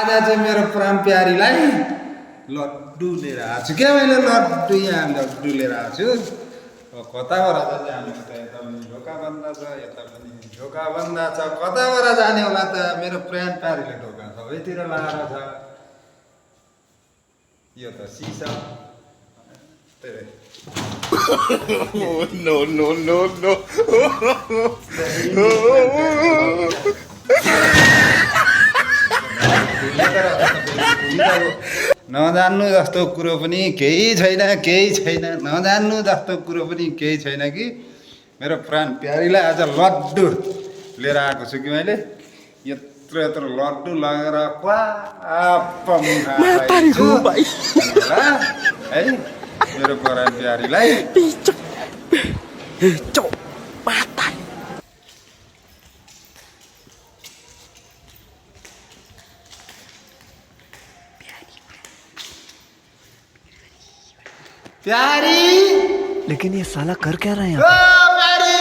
आज चाहिँ मेरो प्राण प्यारीलाई लड्डु लिएर आएको छु क्या मैले लड्डु यहाँ लड्डु लिएर आएको छु कताबाट जाने त यता पनि ढोका बन्दा छ यता पनि ढोका बन्दा छ कताबाट जाने होला त मेरो प्राण प्यारीले ढोका सबैतिर लगाएर छ यो त सिसा No, no, no, no. नजान्नु जस्तो कुरो पनि केही छैन नजान्नु जस्तो कुरो पनि केही छैन कि मेरो प्राण प्यारीलाई आज लड्डु लिएर आएको छु कि मैले यत्रो यत्रो लड्डु लगेर है मेरो प्राण प्यारीलाई प्यारी लेकिन ये साला कर क्या रहा है ओ प्यारी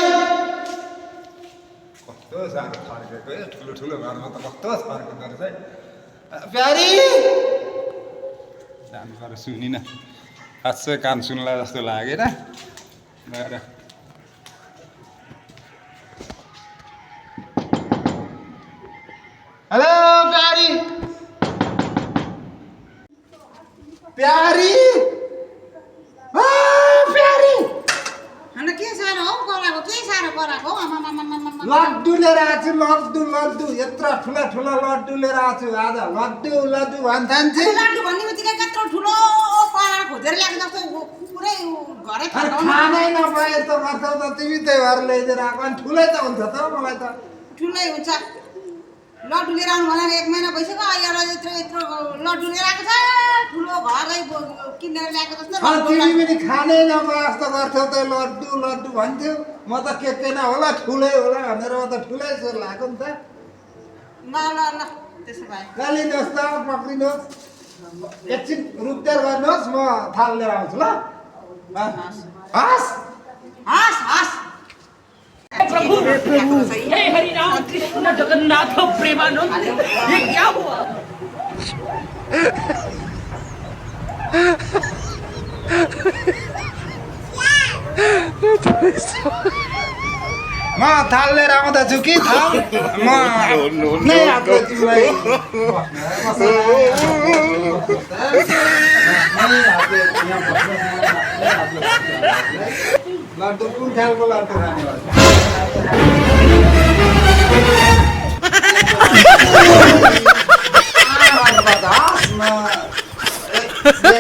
कस्तो साह्रो फर्केको है ठुलो ठुलो घरमा त कस्तो फर्केको रहेछ है प्यारी जानु पर्यो सुनिन खासै कान सुन्ला जस्तो लागेन गएर हेलो प्यारी प्यारी लड्डु लिएर आएको छु लड्डु लड्डु यत्रो ठुला ठुला लड्डु लिएर आएको छु आज लड्डु लड्डु भन्छ लड्डु भन्ने बित्तिकै कत्रो ठुलो पराल खोजेर ल्याएको जस्तो पुरै घरै खानै नपाए यस्तो गर्छौ त तिमी त्यही भएर ल्याइदिएर आएको अनि ठुलै त हुन्छ त मलाई त ठुलै हुन्छ लड्डु लिएर आउनु भनेर 1 महिना भइसक्यो अहिले यत्रो यत्रो लड्डु लिएर आएको छ ठुलो घरै किनेर ल्याएको जस्तो तिमी पनि खानै नपाए जस्तो गर्छौ त लड्डु लड्डु भन्थ्यौ म त के न होला ठुलै होला भनेर म त ठुलै स्वर लागेको नि त ल ल ल त्यसो भए गालिनुहोस् त पक्रिनुहोस् एकछिन रुपदेर गर्नुहोस् म थाल लिएर आउँछु ल हस् हस् हस् प्रभु हे हरि राम कृष्ण जगन्नाथ प्रेमानंद ये क्या हुआ म थाल लिएर आउँदैछु कि थाल म नै आफ्नो तिमीलाई लड्डु कुन खालको लड्डु खाने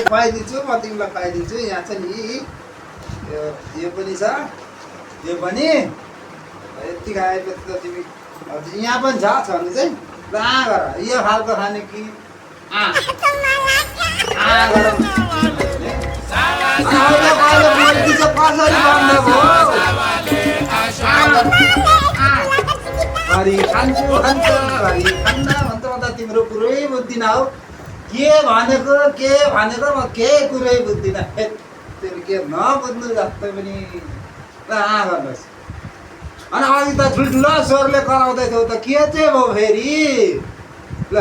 खुवाइदिन्छु म तिमीलाई खुवाइदिन्छु यहाँ छ नि यो पनि छ यो पनि यति खाएपछि त तिमी यहाँ पनि छ भने चाहिँ कहाँ गर यो खालको खाने कि घरि खान्छु खान्छ घरि खान्न भन्छ म त तिम्रो कुरै बुझ्दिन हौ के भनेको म केही कुरै बुझ्दिनँ तिमीले के नबुझ्नु जस्तो पनि गर्नुहोस् अनि अघि त ठुल्ठुलो स्वरले कराउँदैथ्यौ त के चाहिँ भयो फेरि ल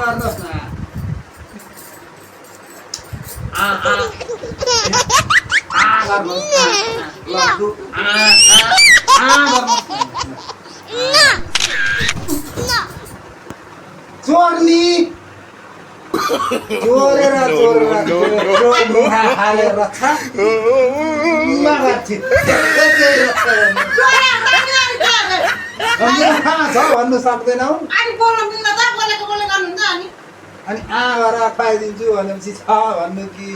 गर्नुहोस् न चोर्नी चोरेर हालेर भन्नु सक्दैनौ अनि गरेर खुवाइदिन्छु भनेपछि छ भन्नु कि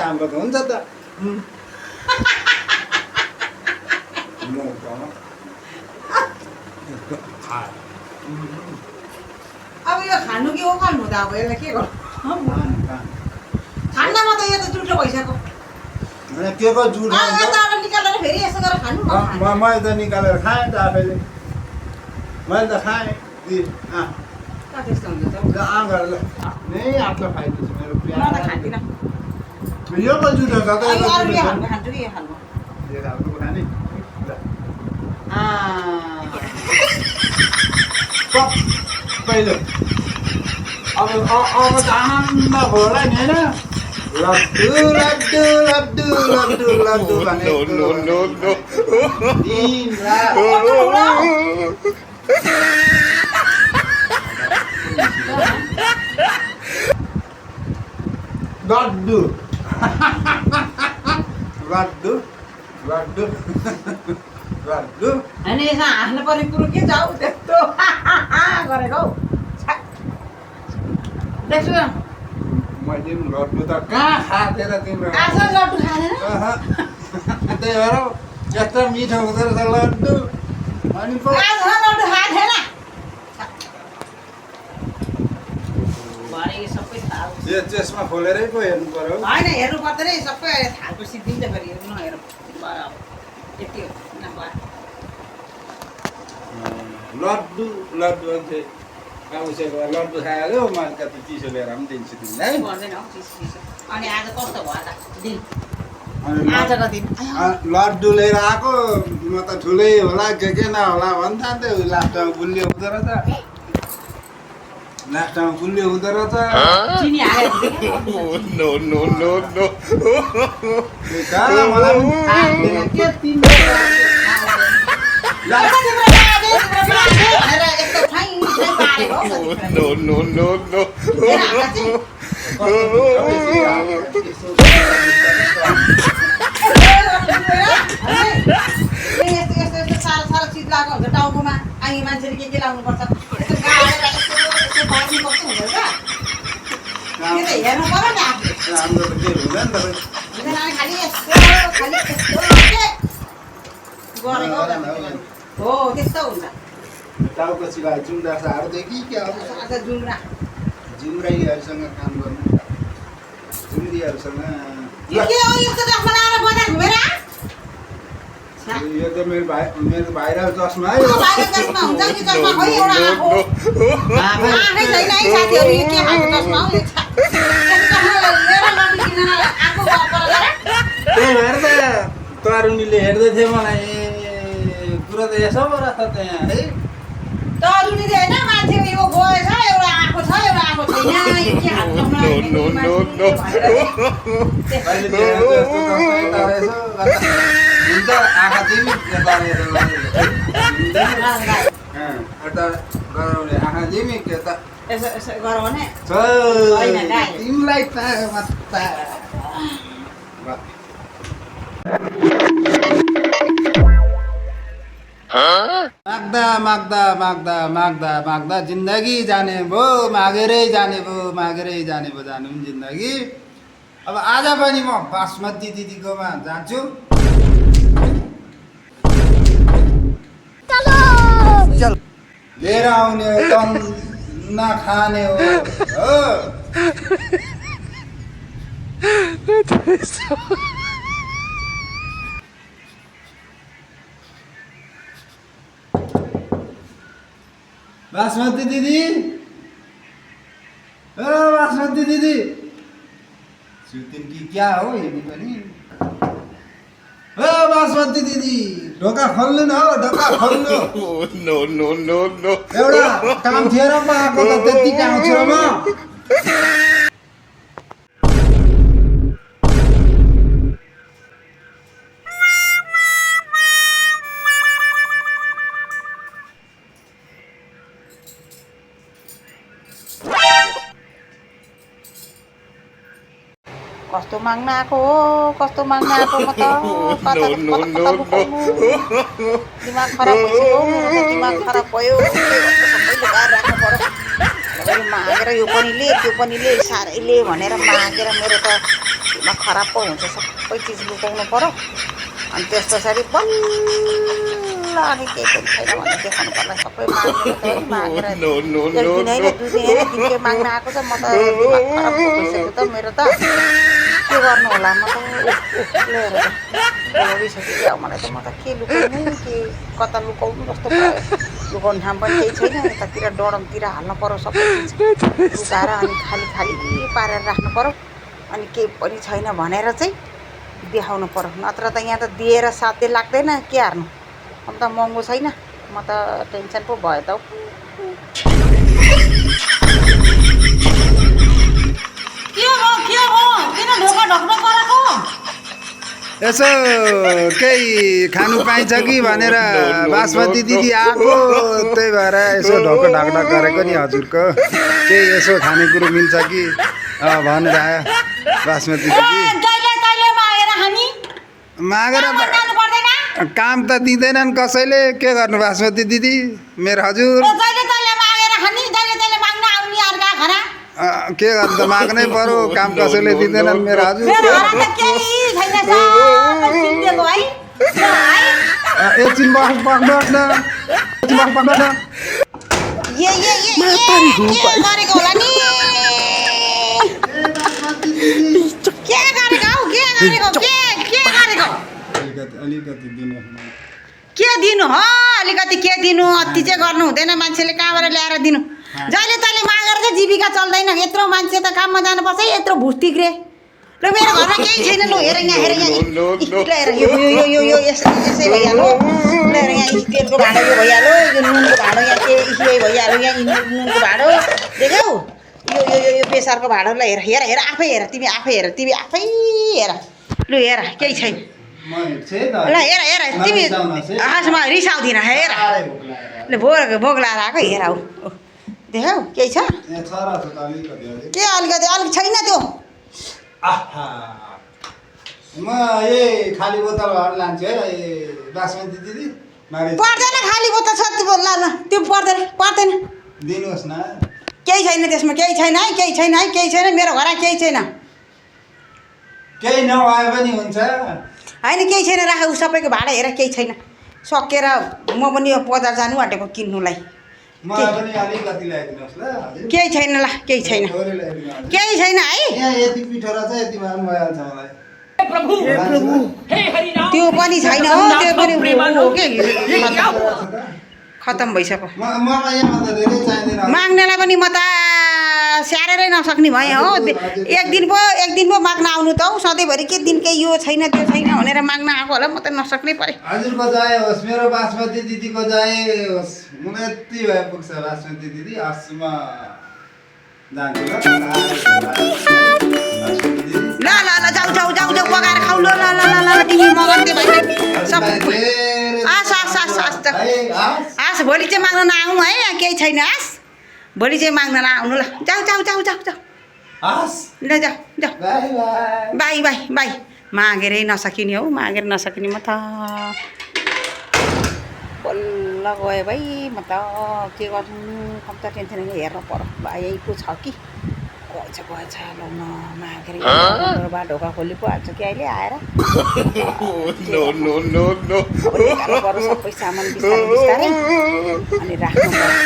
हाम्रो त हुन्छ त अब यो खानु कि ओकाल्नु त अब यसलाई के गर्नु खान्दामा त यो त जुठो भइसक्यो के को जुठो निकालेर फेरि यसो गरेर खानु मैले त निकालेर खाएँ त आफैले मैले त खाएँ त्यस्तो हुन्छ त गरेर नै आफ्नो खाइदिन्छु मेरो म त खान्दिनँ यो को जुठो छ त अरू के खान्छु कि यो खानु खाने पहिलो अब त आनन्द भयो होला नि होइन लड्डु लड्डु लड्डु लड्डु लड्डु भनेको दिन रात लड्डु लड्डु लड्डु लड्डु अनि यसमा हाँस्नु पर्ने कुरो के छ हौ त्यस्तो गरेको हौ देख्छु मैले पनि लड्डु त कहाँ खाएको थिएँ र तिम्रो आज लड्डु खाँदैन त्यही भएर यस्तो मिठो हुँदो रहेछ लड्डु अनि पो आज लड्डु खाएको थिएन भने सबै थाहा यो चेस्मा खोलेरै पो हेर्नु पर्यो होइन हेर्नु पर्दैन है सबै अहिले थालको सिद्धिन्छ फेरि हेर्नु नहेर भयो यति हो नभए लड्डु लड्डु अन्त उसो लड्डु खायो मैले त चिसो लिएर पनि दिन्छु तिमीलाई पर्दैन हौ चिसो अनि आज कस्तो भयो त दिन अनि आजको दिन लड्डु लिएर आएको म त ठुलै होला के नहोला भन्थ्यो लास्टमा गुलियो हुँदो रहेछ लास्टमा गुलियो हुँदो रहेछ चिनी हालेर No, no, no, no. मलाई पनि थाहा थिएन के तिम्रो भनेर यस्तो फाइन पारेको हौ No, no, no, no. यस्तो साह्रो साह्रो चिज लगाएको हुन्छ टाउकोमा अनि मान्छेले के लाउनुपर्छ यस्तो गाडेर यस्तो बाँच्नुपर्छ हुँदैन त्यो त हेर्नु पर्यो नि आफूले हाम्रो त के हुँदैन त हुँदैन अनि खालि यस्तो के गरेको हो त्यस्तो हुन्छ टाउको चिला जुम्रा सार्दैकी क्या अब आज जुम्रा जुम्राइहरूसँग काम गर्नु जुम्रीहरूसँग के हो यस्तो चस्मा लगाएर बजार घुमेर यो त मेरो भाइरल चस्मा है बाहिर चस्मा हुन्छ कि चस्मा खोइ एउटा आँखै छैन है साथीहरू यो के खालको चस्मा हो यो चस्मा लिएर लड्डु किनेर आएको पर त्यही भएर त तरुणीले हेर्दै थियो मलाई कुरो त यसो रहेछ त्यहाँ है तरुनीले होइन मान्छे यो गएछ एउटा आएको छ एउटा आएको छैन यो के खालको चस्मा अहिले देखेको जस्तो चस्मा यता रहेछ हुन्छ आँखा तिमी यता रहेछ यता गराउने आँखा तिमी यता यसो यसो गरौँ भने तिमीलाई त मात्ता माग्दा माग्दा माग्दा माग्दा माग्दा जिन्दगी जाने भो मागेरै जाने भो मागेरै जाने भो जानु पनि जिन्दगी अब आज पनि म बासमती दिदीकोमा जान्छु चल लिएर आउने हो तन नखाने हो बासमती दिदी ओ बासमती दिदी सुतिन कि क्या हो हेर्नु पनि ओ बासमती दिदी ढोका खोल्नु न हो ढोका खोल्नु No, no, no, no. एउटा काम थियो र म आएको त त्यति काम थियो म कस्तो माग्न आएको हो कस्तो माग्न आएको म त कता दिमाग खराब भइसक्यो मेरो त दिमाग खराब भयो सबै लुगाएर राख्नु पर्यो मागेर यो पनि ले त्यो पनि ले साह्रै ले भनेर मागेर मेरो त दिमाग खराब पो हुन्छ सबै चिज लुकाउनु पर्यो अनि त्यस पछाडि बल्ल अनि केही पनि छैन भने देखाउनु पर्ला सबै मागेर No, no, एक no, दिन होइन no. 2 दिन होइन दिनकै माग्न आएको छ म त दिमाग खराब भइसक्यो त मेरो त के गर्नु होला म त लिएर बोलाइसक्यो क्या मलाई त म त के लुकाउनु के कता लुकाउनु जस्तो भयो लुकाउने ठाउँ पनि केही छैन यतातिर डडमतिर हाल्नु पर्यो सबै चिज लुकाएर अनि खाली खाली पारेर राख्नु पर्यो अनि केही पनि छैन भनेर चाहिँ देखाउनु पर्यो नत्र त यहाँ त दिएर साध्य लाग्दैन के हार्नु अब त महँगो छैन म त टेन्सन पो भयो त हौ। के हो किन ढोका ढक्न कराको? यसो केही खानु पाइन्छ कि भनेर बासमती दिदी आएको, त्यही भएर यसो ढोको ढकढक गरेको नि हजुरको। केही यसो खानेकुरो मिल्छ कि भनेर आयो बासमती दिदी। मागेर काम त दिँदैनन् कसैले, के गर्नु बासमती दिदी मेरो हजुर। के गर्नु त माग्नै पर्यो, काम कसैले दिँदैनन् मेरो हजुर। एकछिन बस्नुहोस् न, के दिनु हो अलिकति के दिनु, अति चाहिँ गर्नु हुँदैन मान्छेले, कहाँबाट ल्याएर दिनु। जहिले तैँले मागेर चाहिँ जीविका चल्दैन। यत्रो मान्छे त काममा जानुपर्छ, यत्रो भुस तिग्रे। ल मेरो घरमा केही छैन, लु हेर यहाँ, हेर यहाँ, हेर यो यसै भइहाल्यो। ल हेर यहाँ तेलको भाँडो यो भइहाल्यो, यो नुनको भाँडो यहाँ के यही भइहाल्यो, यहाँ नुनको भाँडो देख्यौ, यो प्रेसरको भाँडो। ल हेर हेर हेर आफै हेर, तिमी आफै हेर, तिमी आफै हेर। लु हेर केही छैन। ल हेर हेर तिमी म रिसाउँदिनँ, हेर ल भोग लाएर आएको हेर हौ, देख्यौ केही छ के अलिकति अलिक छैन त्यो। म यही खाली बोतल लान्छु है बासमती दिदी। पर्दैन खाली बोतल छ त्यो, ल ल त्यो पर्दैन दिनुहोस् न। केही छैन त्यसमा, केही छैन है, केही छैन है, केही छैन मेरो घरमा, केही छैन। केही नभए पनि हुन्छ होइन केही छैन, राख ऊ सबैको भाडा हेर, केही छैन। सकेर म पनि यो बजार जानु आँटेको किन्नुलाई। मलाई पनि अलिकति ल्याइदिनुहोस् ल हजुर। केही छैन, ल केही छैन, केही छैन है। यहाँ यति पिठो रहेछ, यतिमा पनि भइहाल्छ मलाई। प्रभु हे हरि राम, त्यो पनि छैन हो, त्यो पनि हो के खतम भइसक्यो। मलाई यहाँ त धेरै चाहिँदैन। माग्नेलाई पनि म त स्याहारेरै नसक्ने भएँ हो। एक दिन पो माग्न आउनु त हौ, सधैँभरि के दिन केही यो छैन त्यो छैन भनेर माग्न आएको होला, म त नसक्नै परेँ। हजुरको जाए होस्, मेरो बासमती दिदीको जाए होस्, मलाई यति भए पुग्छ बासमती दिदी। हस् म जान्छु ल। ल ल ल जाऊ पकाएर खाऊ। ल ल ल ल तिमी मगाउँदै भएन सब। आस भोलि चाहिँ माग्न नआउनु है, यहाँ केही छैन। आस भोलि चाहिँ माग्न नआउनु ल। जाऊ ल जाऊ बाई। मागेरै नसकिने हौ, मागेर नसकिने म त बल्ल गयो भाइ। म त के गर्नु, कम्ता टेन्सन हेर्नु पर्यो। भाइ पो छ कि गएछ ल न मागेर ढोका खोली पो हाल्छ कि अहिले आएर। पर्यो सबै सामान बिस्तारै अनि राख्नु पर्यो।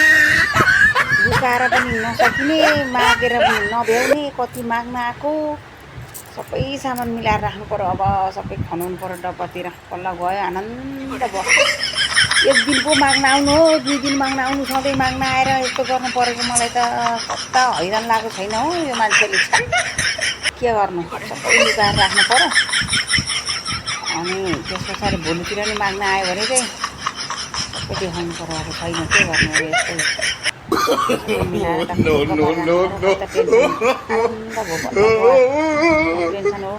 लुकाएर पनि नसकिने, मागेर पनि नभ्याउने, कति माग्न आएको सबै सामान मिलाएर राख्नु पर्यो। अब सबै खनाउनु पर्यो डब्बातिर। पल्ल गयो आनन्द भयो। एक दिन पो माग्न आउनु हो, 2 दिन माग्न आउनु, सधैँ माग्न आएर यस्तो गर्नु परेको मलाई त कता हैरान लागेको छैन हौ यो मान्छेले। के गर्नु, सबै लुकाएर राख्नु पर्यो। अनि त्यस पछाडि भोलितिर नि माग्न आयो भने चाहिँ सबै देखाउनु पर्यो। अब छैन के गर्नु, अब यस्तै टेन्सन हो।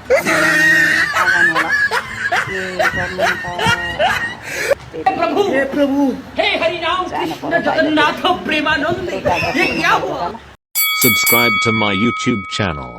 प्रभु हे हरि राम, कृष्ण जगन्नाथ प्रेमानंद, ये क्या हुआ? Subscribe to my YouTube channel.